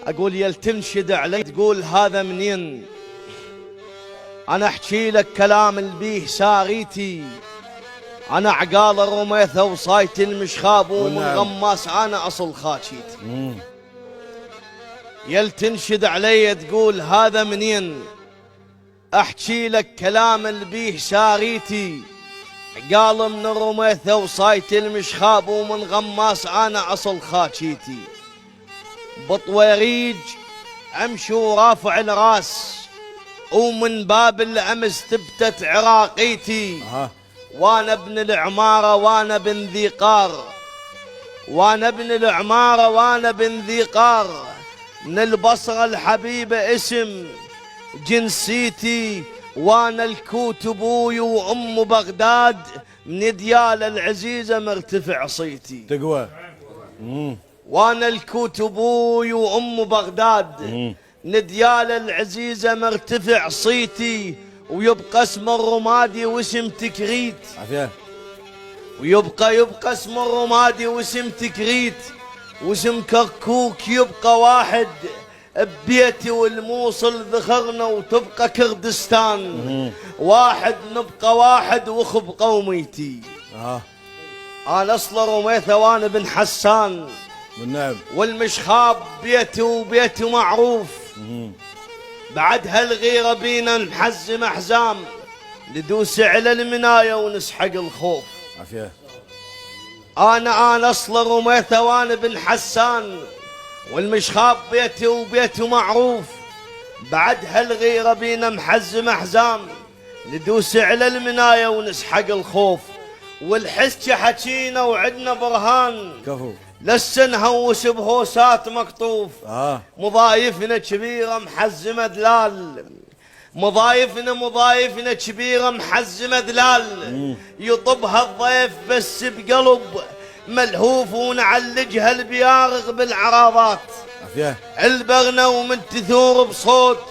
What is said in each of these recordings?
اقول يل تنشد علي تقول هذا منين؟ انا احكي لك كلام البيه ساغيتي، انا عقال الرميثة وصايت المشخاب ومن غماس انا اصل خاشيتي. يل تنشد علي تقول هذا منين؟ احكي لك كلام البيه ساغيتي، عقال من الرميثة وصايت المشخاب ومن غماس انا اصل خاشيتي. بطويريج امشي ورافع الراس، ومن باب الامس تبتت عراقيتي. وانا ابن العمارة وانا بن ذي قار، وانا ابن العمارة وانا بن ذي قار. من البصرة الحبيبة اسم جنسيتي، وانا الكوت ابوي وام بغداد. من ديال العزيزة مرتفع صيتي تقوى. وانا الكوت ابوي وام بغداد. من ديال العزيزة مرتفع صيتي، ويبقى اسم الرمادي واسم تكريت. عافية. ويبقى اسم الرمادي واسم تكريت، واسم كركوك يبقى واحد ببيتي. والموصل ذخرنا وتبقى كردستان. واحد نبقى واحد وخب قوميتي. انا اصل رميثة وانا بن حسان والنعم، والمشخاب بيتي وبيتي معروف. بعد هالغيرة بينا نحزم احزام، ندوس على المناية ونسحق الخوف. عافية. انا اصل رميثة وانا بن حسان والمشخاب بيتي وبيتي معروف. بعد هالغيرة بينا محزم احزام، ندوس على المناية ونسحق الخوف. والحس حكينا وعدنا برهان، كفو. لسه نهوس بهوسات مقطوف. مضايفنا كبيرة محزمة دلال، مضايفنا كبيرة محزمة دلال. يطبها الضيف بس بقلب ملهوف، ونعلجها البيارغ بالعراضات. عافية. البغنة ومن تثور بصوت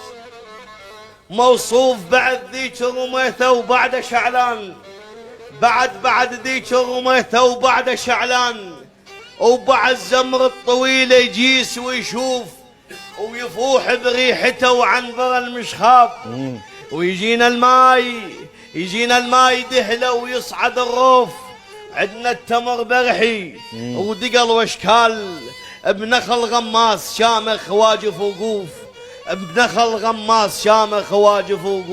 موصوف. بعد ذيك الرميثة وبعد شعلان، بعد ذيك الرميثة وبعد شعلان. وبعد زمر الطويلة يجيس ويشوف، ويفوح بريحته وعنبر المشخاب. ويجينا الماي دهله ويصعد الروف. عندنا التمر برحي ودقل واشكال، بنخل غماس شامخ واجف وقوف. بنخل غماس شامخ واجف وقوف.